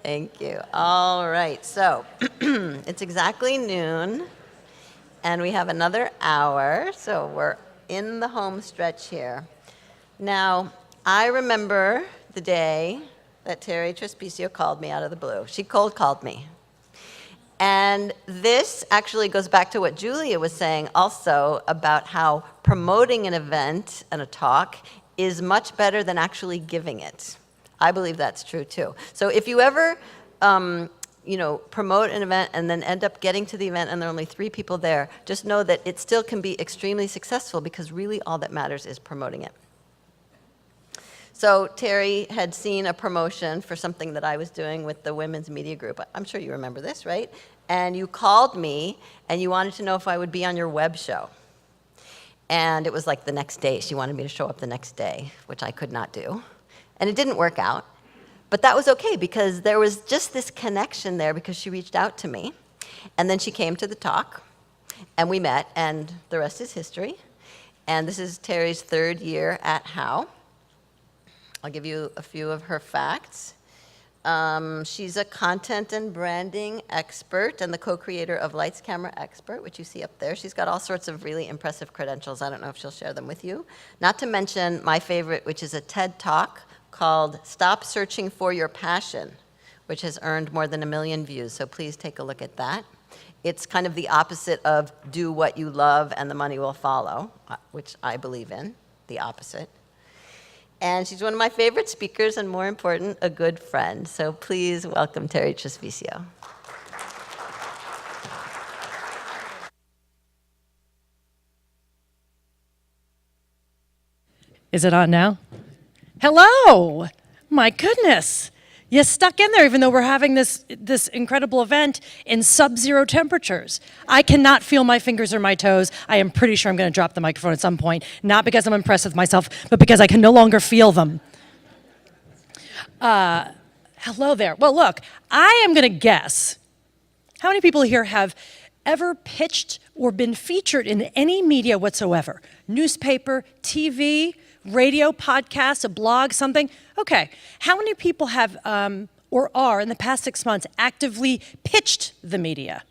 Thank you. All right, so it's exactly noon, and we have another hour, so we're in the home stretch here. Now, I remember the day that Terry Trespicio called me out of the blue. She cold called me. And this actually goes back to what Julia was saying also about how promoting an event and a talk is much better than actually giving it. I believe that's true too. So if you ever, promote an event and then end up getting to the event and there are only 3 people there, just know that it still can be extremely successful because really all that matters is promoting it. So Terry had seen a promotion for something that I was doing with the Women's Media Group. I'm sure you remember this, right? And you called me and you wanted to know if I would be on your web show. And it was like the next day. She wanted me to show up the next day, which I could not do. And it didn't work out. But that was okay because there was just this connection there because she reached out to me. And then she came to the talk and we met and the rest is history. And this is Terry's 3rd year at How. I'll give you a few of her facts. She's a content and branding expert and the co-creator of Lights, Camera, Expert, which you see up there. She's got all sorts of really impressive credentials. I don't know if she'll share them with you. Not to mention my favorite, which is a TED Talk called Stop Searching for Your Passion, which has earned more than 1 million views, so please take a look at that. It's kind of the opposite of do what you love and the money will follow, which I believe in, the opposite. And she's one of my favorite speakers and more important, a good friend. So please welcome Terry Trespicio. Is it on now? Hello! My goodness. You stuck in there even though we're having this incredible event in sub-zero temperatures. I cannot feel my fingers or my toes. I am pretty sure I'm going to drop the microphone at some point, not because I'm impressed with myself, but because I can no longer feel them. Hello there. Well, look, I am going to guess how many people here have ever pitched or been featured in any media whatsoever? Newspaper, TV, radio, podcast, a blog, something? Okay, how many people have or are in the past 6 months actively pitched the media?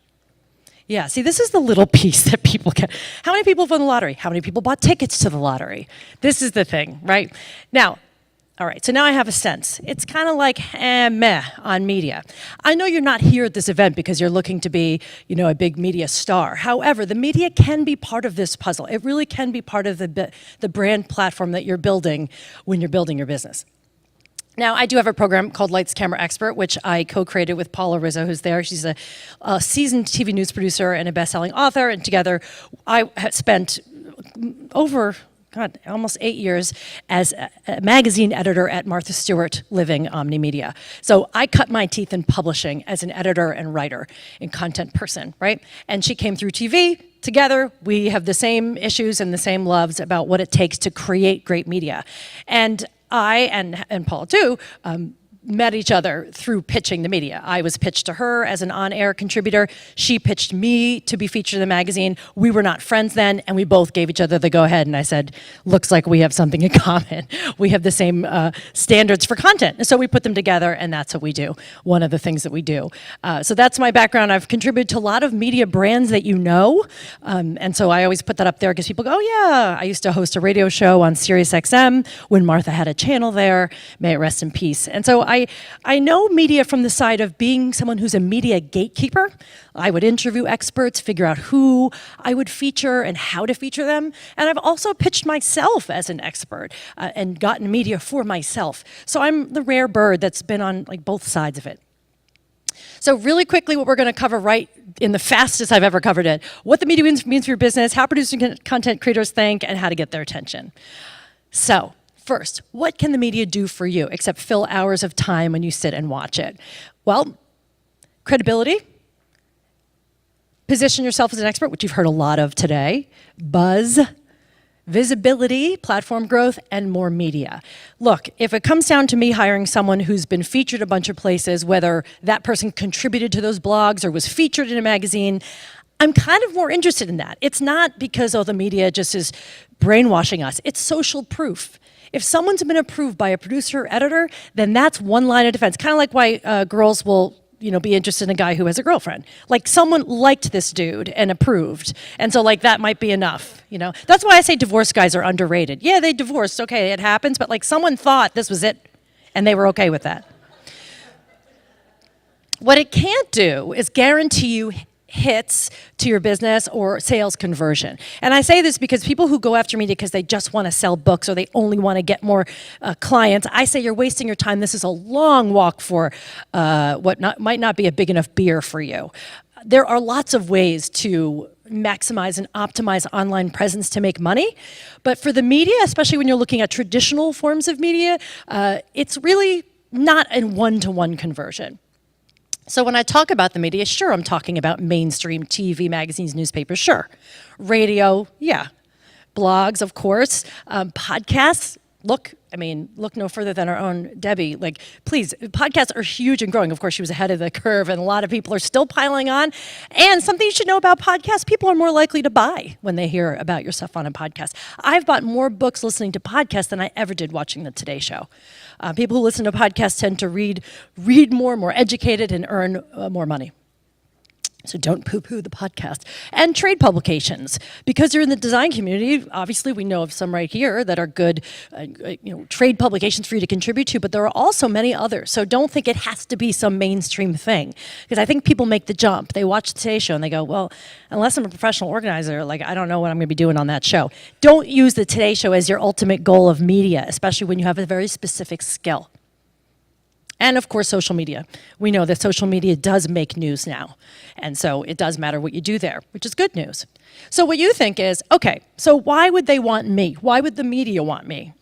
Yeah, see, this is the little piece that people get. How many people have won the lottery? How many people bought tickets to the lottery? This is the thing, right? Now, all right, so now I have a sense. It's kind of like meh on media. I know you're not here at this event because you're looking to be, a big media star. However, the media can be part of this puzzle. It really can be part of the brand platform that you're building when you're building your business. Now, I do have a program called Lights, Camera, Expert, which I co-created with Paula Rizzo, who's there. She's a seasoned TV news producer and a best-selling author, and together I have spent almost 8 years as a magazine editor at Martha Stewart Living Omni Media. So I cut my teeth in publishing as an editor and writer and content person, right? And she came through TV. Together, we have the same issues and the same loves about what it takes to create great media. And I, and Paul too, met each other through pitching the media. I was pitched to her as an on-air contributor. She pitched me to be featured in the magazine. We were not friends then, and we both gave each other the go-ahead, and I said, looks like we have something in common. We have the same standards for content, and so we put them together, and that's what we do, one of the things that we do. So that's my background. I've contributed to a lot of media brands that you know, and so I always put that up there because people go, oh yeah, I used to host a radio show on Sirius XM when Martha had a channel there, may it rest in peace. And so I know media from the side of being someone who's a media gatekeeper. I would interview experts, figure out who I would feature and how to feature them. And I've also pitched myself as an expert and gotten media for myself. So I'm the rare bird that's been on both sides of it. So really quickly, what we're going to cover right in the fastest I've ever covered it, what the media means for your business, how producing content creators think, and how to get their attention. So, first, what can the media do for you except fill hours of time when you sit and watch it? Well, credibility, position yourself as an expert, which you've heard a lot of today, buzz, visibility, platform growth, and more media. Look, if it comes down to me hiring someone who's been featured a bunch of places, whether that person contributed to those blogs or was featured in a magazine, I'm kind of more interested in that. It's not because, the media just is brainwashing us. It's social proof. If someone's been approved by a producer or editor, then that's one line of defense. Kind of like why girls will be interested in a guy who has a girlfriend. Like someone liked this dude and approved. And so like that might be enough, That's why I say divorce guys are underrated. Yeah, they divorced, okay, it happens, but like someone thought this was it and they were okay with that. What it can't do is guarantee you hits to your business or sales conversion. And I say this because people who go after media because they just want to sell books or they only want to get more clients, I say you're wasting your time. This is a long walk for might not be a big enough beer for you. There are lots of ways to maximize and optimize online presence to make money. But for the media, especially when you're looking at traditional forms of media, it's really not a one-to-one conversion. So when I talk about the media, sure, I'm talking about mainstream TV, magazines, newspapers, sure. Radio, yeah. Blogs, of course. Podcasts, look no further than our own Debbie. Like, please, podcasts are huge and growing. Of course, she was ahead of the curve, and a lot of people are still piling on. And something you should know about podcasts, people are more likely to buy when they hear about your stuff on a podcast. I've bought more books listening to podcasts than I ever did watching the Today Show. People who listen to podcasts tend to read more educated, and earn more money. So don't poo-poo the podcast. And trade publications. Because you're in the design community, obviously we know of some right here that are good trade publications for you to contribute to, but there are also many others. So don't think it has to be some mainstream thing. Because I think people make the jump. They watch the Today Show and they go, well, unless I'm a professional organizer, like I don't know what I'm going to be doing on that show. Don't use the Today Show as your ultimate goal of media, especially when you have a very specific skill. And of course, social media. We know that social media does make news now. And so it does matter what you do there, which is good news. So what you think is, okay, so why would they want me? Why would the media want me?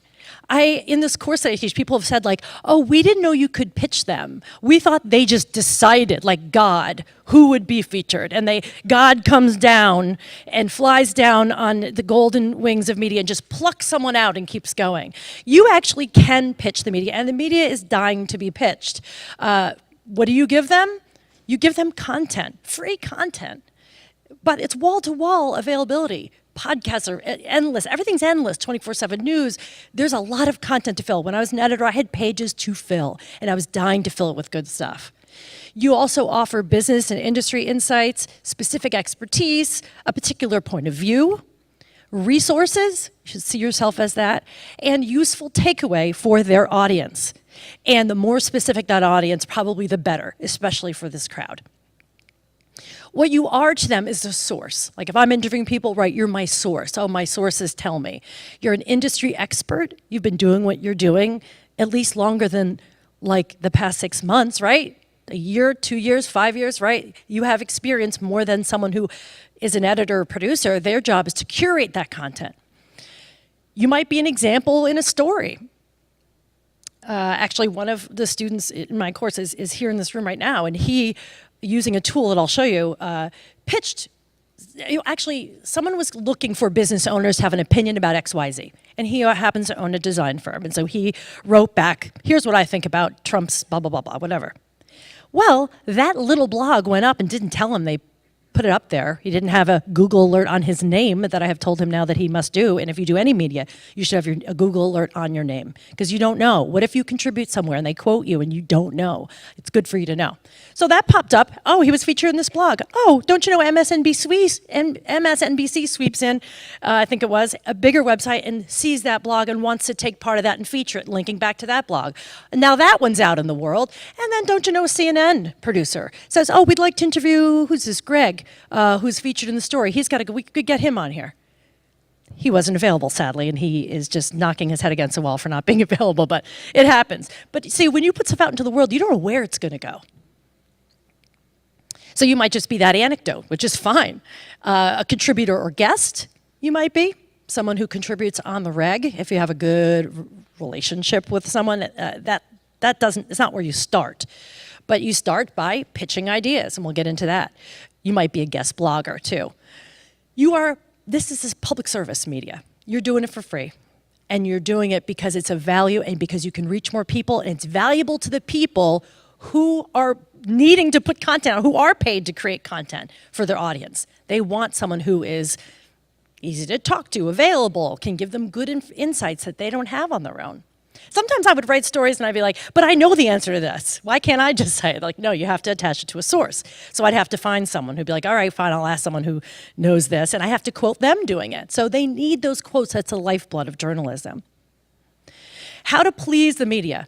In this course that I teach, people have said like, oh, we didn't know you could pitch them. We thought they just decided, like God, who would be featured. And God comes down and flies down on the golden wings of media and just plucks someone out and keeps going. You actually can pitch the media, and the media is dying to be pitched. What do you give them? You give them content, free content. But it's wall-to-wall availability. Podcasts are endless. Everything's endless, 24/7 news. There's a lot of content to fill. When I was an editor, I had pages to fill, and I was dying to fill it with good stuff. You also offer business and industry insights, specific expertise, a particular point of view, resources, you should see yourself as that, and useful takeaway for their audience. And the more specific that audience, probably the better, especially for this crowd. What you are to them is a source. Like if I'm interviewing people, right, you're my source. Oh, my sources tell me. You're an industry expert. You've been doing what you're doing at least longer than like the past 6 months, right? A year, 2 years, 5 years, right? You have experience more than someone who is an editor or producer. Their job is to curate that content. You might be an example in a story. Actually, one of the students in my course is here in this room right now, and he, using a tool that I'll show you, pitched. Actually, someone was looking for business owners to have an opinion about XYZ, and he happens to own a design firm, and so he wrote back, here's what I think about Trump's blah, blah, blah, blah, whatever. Well, that little blog went up and didn't tell him they put it up there. He didn't have a Google alert on his name that I have told him now that he must do. And if you do any media, you should have a Google alert on your name, because you don't know. What if you contribute somewhere and they quote you and you don't know? It's good for you to know. So that popped up. Oh, he was featured in this blog. Oh, don't you know MSNBC sweeps in, I think it was, a bigger website and sees that blog and wants to take part of that and feature it, linking back to that blog. And now that one's out in the world. And then don't you know a CNN producer says, oh, we'd like to interview, who's this, Greg? Who's featured in the story. We could get him on here. He wasn't available, sadly, and he is just knocking his head against the wall for not being available, but it happens. But see, when you put stuff out into the world, you don't know where it's going to go. So you might just be that anecdote, which is fine. A contributor or guest, you might be. Someone who contributes on the reg. If you have a good relationship with someone, it's not where you start. But you start by pitching ideas, and we'll get into that. You might be a guest blogger too. This is public service media. You're doing it for free. And you're doing it because it's of value and because you can reach more people, and it's valuable to the people who are needing to put content out, who are paid to create content for their audience. They want someone who is easy to talk to, available, can give them good insights that they don't have on their own. Sometimes I would write stories and I'd be like, but I know the answer to this. Why can't I just say it? Like, no, you have to attach it to a source. So I'd have to find someone who'd be like, all right, fine, I'll ask someone who knows this, and I have to quote them doing it. So they need those quotes. That's the lifeblood of journalism. How to please the media.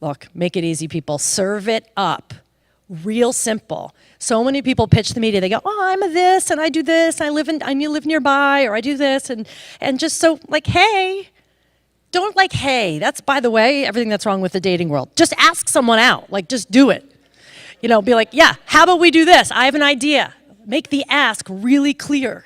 Look, make it easy, people. Serve it up. Real simple. So many people pitch the media. They go, oh, I'm a this, and I do this, and I live nearby, or I do this, and just so, like, hey. Don't like, hey, that's, by the way, everything that's wrong with the dating world. Just ask someone out. Like, just do it. You know, be like, yeah, how about we do this? I have an idea. Make the ask really clear.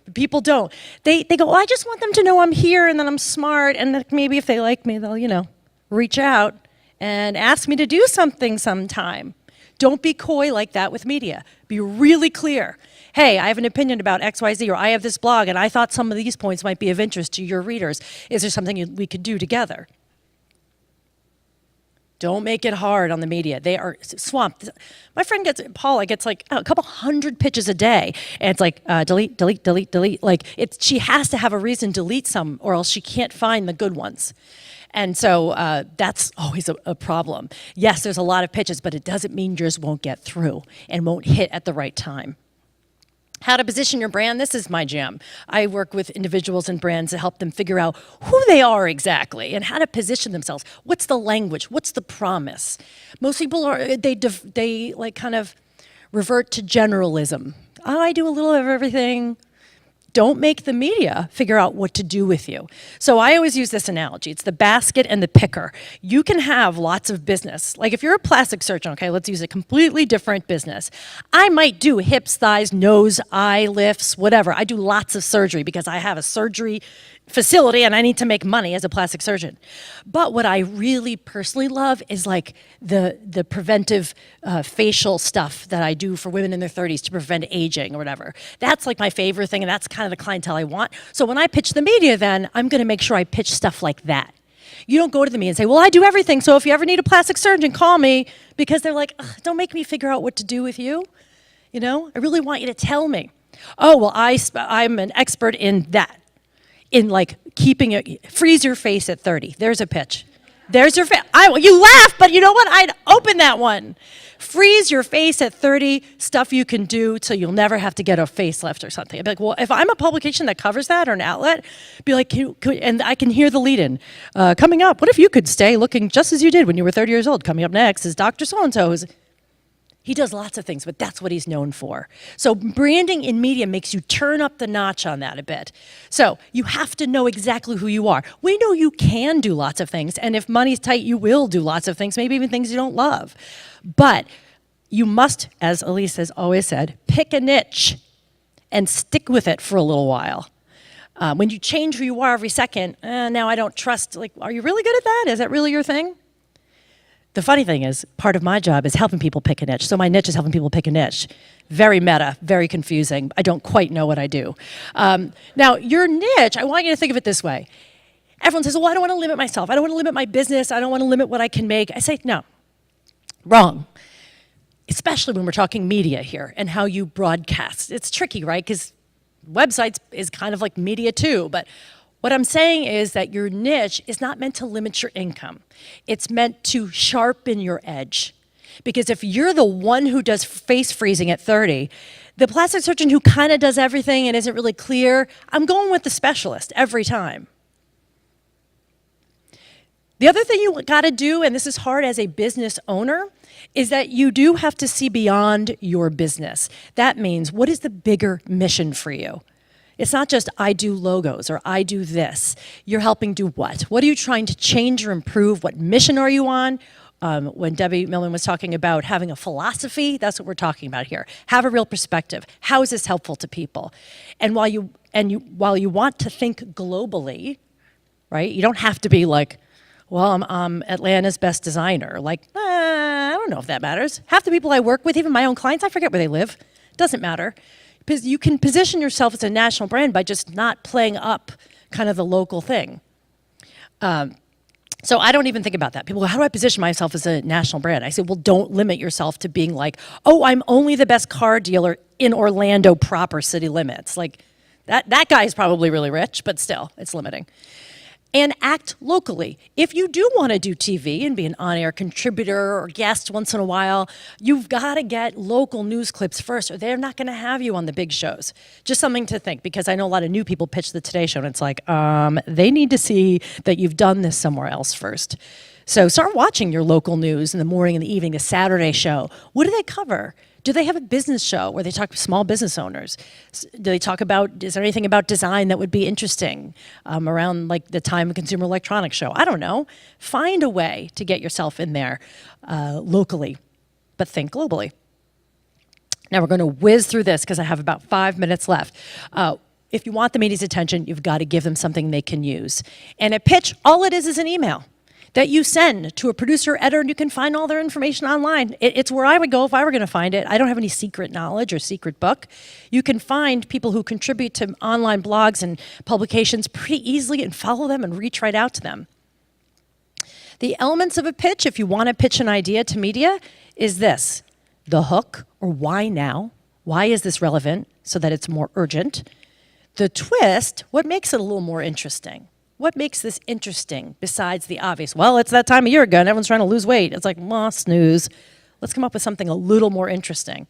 But people don't. They go, well, I just want them to know I'm here and that I'm smart, and that maybe if they like me, they'll, you know, reach out and ask me to do something sometime. Don't be coy like that with media. Be really clear. Hey, I have an opinion about XYZ, or I have this blog, and I thought some of these points might be of interest to your readers. Is there something we could do together? Don't make it hard on the media. They are swamped. My friend Paula gets like a couple hundred pitches a day, and it's like, delete, delete, delete, delete. Like, she has to have a reason to delete some, or else she can't find the good ones. And so that's always a problem. Yes, there's a lot of pitches, but it doesn't mean yours won't get through and won't hit at the right time. How to position your brand, this is my jam. I work with individuals and brands to help them figure out who they are exactly and how to position themselves. What's the language? What's the promise? Most people they like kind of revert to generalism. Oh, I do a little of everything. Don't make the media figure out what to do with you. So I always use this analogy. It's the basket and the picker. You can have lots of business. Like if you're a plastic surgeon, okay, let's use a completely different business. I might do hips, thighs, nose, eye lifts, whatever. I do lots of surgery because I have a surgery facility and I need to make money as a plastic surgeon. But what I really personally love is like the preventive facial stuff that I do for women in their 30s to prevent aging or whatever. That's like my favorite thing, and that's kind of the clientele I want. So when I pitch the media, then I'm going to make sure I pitch stuff like that. You don't go to the media and say, well, I do everything, so if you ever need a plastic surgeon, call me, because they're like, don't make me figure out what to do with you. You know, I really want you to tell me. Oh, well, I'm an expert in that. In like keeping it, freeze your face at 30. There's a pitch. There's your face. You laugh, but you know what? I'd open that one. Freeze your face at 30, stuff you can do so you'll never have to get a facelift or something. I'd be like, well, if I'm a publication that covers that or an outlet, be like, and I can hear the lead-in. Coming up, what if you could stay looking just as you did when you were 30 years old? Coming up next is Dr. So-and-so. He does lots of things, but that's what he's known for. So branding in media makes you turn up the notch on that a bit. So you have to know exactly who you are. We know you can do lots of things, and if money's tight, you will do lots of things, maybe even things you don't love. But you must, as Elise has always said, pick a niche and stick with it for a little while. When you change who you are every second, now I don't trust, like, are you really good at that? Is that really your thing? The funny thing is, part of my job is helping people pick a niche. So my niche is helping people pick a niche. Very meta, very confusing. I don't quite know what I do. Now, your niche, I want you to think of it this way. Everyone says, well, I don't want to limit myself. I don't want to limit my business. I don't want to limit what I can make. I say, no, wrong. Especially when we're talking media here and how you broadcast. It's tricky, right? Because websites is kind of like media too, but what I'm saying is that your niche is not meant to limit your income. It's meant to sharpen your edge. Because if you're the one who does face freezing at 30, the plastic surgeon who kind of does everything and isn't really clear, I'm going with the specialist every time. The other thing you gotta do, and this is hard as a business owner, is that you do have to see beyond your business. That means, what is the bigger mission for you? It's not just I do logos or I do this. You're helping do what? What are you trying to change or improve? What mission are you on? When Debbie Millman was talking about having a philosophy, that's what we're talking about here. Have a real perspective. How is this helpful to people? And while you want to think globally, right? You don't have to be like, well, I'm Atlanta's best designer. Like, I don't know if that matters. Half the people I work with, even my own clients, I forget where they live. Doesn't matter. Because you can position yourself as a national brand by just not playing up kind of the local thing. So I don't even think about that. People go, how do I position myself as a national brand? I say, well, don't limit yourself to being like, oh, I'm only the best car dealer in Orlando proper city limits. Like, That guy is probably really rich, but still, it's limiting. And act locally. If you do want to do TV and be an on-air contributor or guest once in a while, you've got to get local news clips first, or they're not going to have you on the big shows. Just something to think, because I know a lot of new people pitch the Today Show, and it's like, they need to see that you've done this somewhere else first. So start watching your local news in the morning and the evening, the Saturday show. What do they cover? Do they have a business show where they talk to small business owners? Do they talk about, is there anything about design that would be interesting around like the Time Consumer Electronics Show? I don't know. Find a way to get yourself in there locally, but think globally. Now we're going to whiz through this because I have about 5 minutes left. If you want the media's attention, you've got to give them something they can use. And a pitch, all it is an email that you send to a producer or editor, and you can find all their information online. It's where I would go if I were going to find it. I don't have any secret knowledge or secret book. You can find people who contribute to online blogs and publications pretty easily and follow them and reach right out to them. The elements of a pitch, if you want to pitch an idea to media, is this: the hook, or why now? Why is this relevant? So that it's more urgent. The twist, what makes it a little more interesting? What makes this interesting besides the obvious? Well, it's that time of year again. Everyone's trying to lose weight. It's like, snooze. Let's come up with something a little more interesting.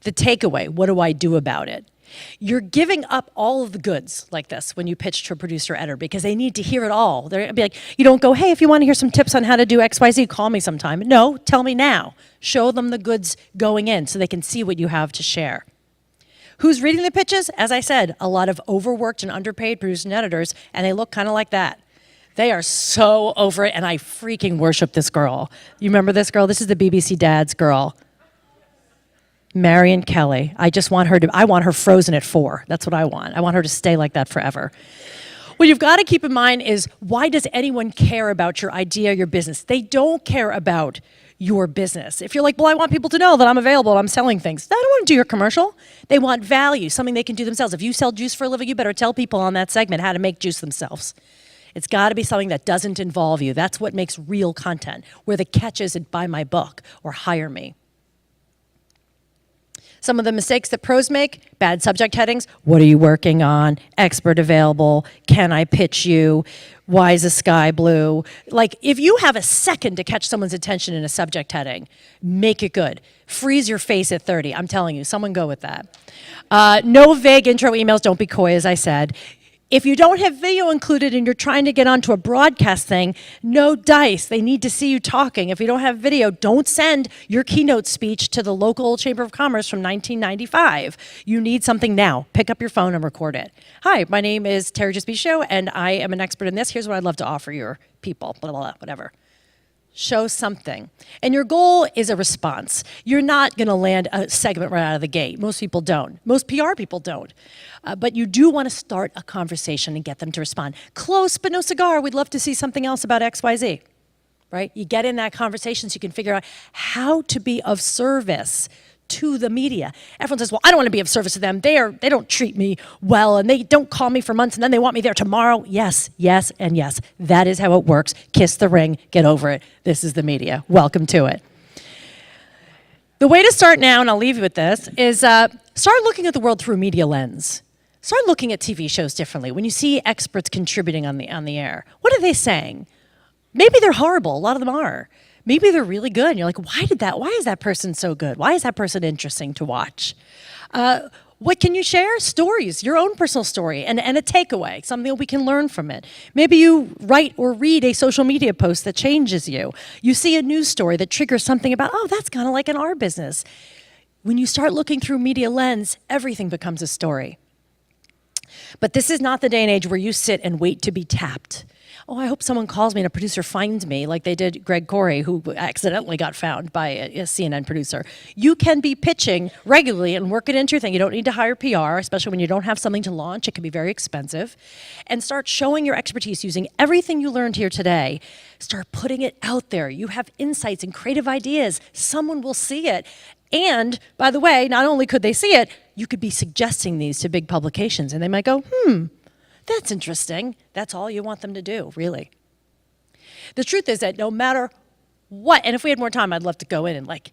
The takeaway, what do I do about it? You're giving up all of the goods like this when you pitch to a producer or editor, because they need to hear it all. They're gonna be like, you don't go, hey, if you want to hear some tips on how to do XYZ, call me sometime. No, tell me now. Show them the goods going in so they can see what you have to share. Who's reading the pitches? As I said, a lot of overworked and underpaid producers and editors, and they look kind of like that. They are so over it, and I freaking worship this girl. You remember this girl? This is the BBC Dads girl. Marion Kelly. I want her frozen at 4. That's what I want. I want her to stay like that forever. What you've got to keep in mind is, why does anyone care about your idea, your business? They don't care about your business. If you're like, well, I want people to know that I'm available and I'm selling things, they don't want to do your commercial. They want value, something they can do themselves. If you sell juice for a living, you better tell people on that segment how to make juice themselves. It's got to be something that doesn't involve you. That's what makes real content, where the catch isn't buy my book or hire me. Some of the mistakes that pros make: bad subject headings. What are you working on? Expert available. Can I pitch you? Why is the sky blue? Like, if you have a second to catch someone's attention in a subject heading, make it good. Freeze your face at 30. I'm telling you, someone go with that. No vague intro emails. Don't be coy, as I said. If you don't have video included and you're trying to get onto a broadcast thing, no dice. They need to see you talking. If you don't have video, don't send your keynote speech to the local Chamber of Commerce from 1995. You need something now. Pick up your phone and record it. Hi, my name is Terry Jaspicio, and I am an expert in this. Here's what I'd love to offer your people, blah, blah, blah, whatever. Show something. And your goal is a response. You're not going to land a segment right out of the gate. Most people don't. Most PR people don't. But you do want to start a conversation and get them to respond. Close, but no cigar. We'd love to see something else about XYZ. Right? You get in that conversation so you can figure out how to be of service to the media. Everyone says, well, I don't want to be of service to them. They don't treat me well, and they don't call me for months, and then they want me there tomorrow. Yes, yes, and yes. That is how it works. Kiss the ring. Get over it. This is the media. Welcome to it. The way to start now, and I'll leave you with this, is start looking at the world through a media lens. Start looking at TV shows differently. When you see experts contributing on the air, what are they saying? Maybe they're horrible. A lot of them are. Maybe they're really good. And you're like, why is that person so good? Why is that person interesting to watch? What can you share? Stories, your own personal story, and a takeaway, something that we can learn from it. Maybe you write or read a social media post that changes you. You see a news story that triggers something about, oh, that's kind of like in our business. When you start looking through media lens, everything becomes a story. But this is not the day and age where you sit and wait to be tapped. Oh, I hope someone calls me and a producer finds me, like they did Greg Corey, who accidentally got found by a CNN producer. You can be pitching regularly and work it into your thing. You don't need to hire PR, especially when you don't have something to launch. It can be very expensive. And start showing your expertise using everything you learned here today. Start putting it out there. You have insights and creative ideas. Someone will see it. And, by the way, not only could they see it, you could be suggesting these to big publications, and they might go, that's interesting. That's all you want them to do, really. The truth is that no matter what, and if we had more time, I'd love to go in and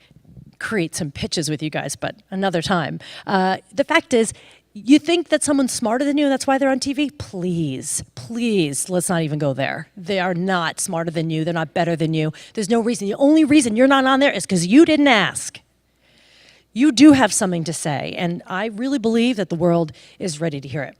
create some pitches with you guys, but another time. The fact is, You think that someone's smarter than you and that's why they're on TV? Please, please, let's not even go there. They are not smarter than you. They're not better than you. There's no reason. The only reason you're not on there is because you didn't ask. You do have something to say, and I really believe that the world is ready to hear it.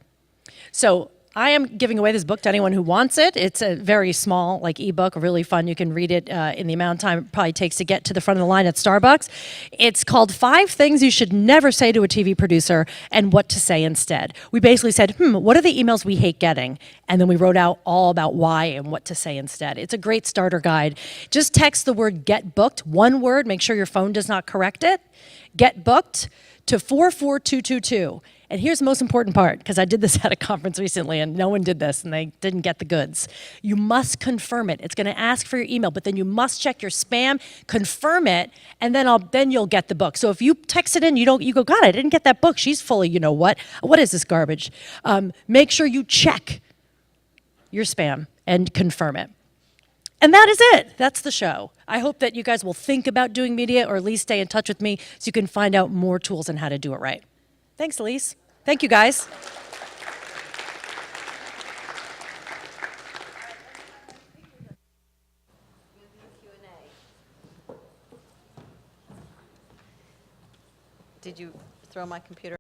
So I am giving away this book to anyone who wants it. It's a very small, like, ebook, really fun. You can read it in the amount of time it probably takes to get to the front of the line at Starbucks. It's called 5 Things You Should Never Say to a TV Producer and What to Say Instead. We basically said, what are the emails we hate getting? And then we wrote out all about why and what to say instead. It's a great starter guide. Just text the word "get booked," one word, make sure your phone does not correct it. Get booked to 44222. And here's the most important part, because I did this at a conference recently and no one did this and they didn't get the goods. You must confirm it. It's going to ask for your email, but then you must check your spam, confirm it, and then you'll get the book. So if you text it in, you go, God, I didn't get that book. She's fully, you know what? What is this garbage? Make sure you check your spam and confirm it. And that is it. That's the show. I hope that you guys will think about doing media or at least stay in touch with me so you can find out more tools on how to do it right. Thanks, Elise. Thank you, guys. Did you throw my computer?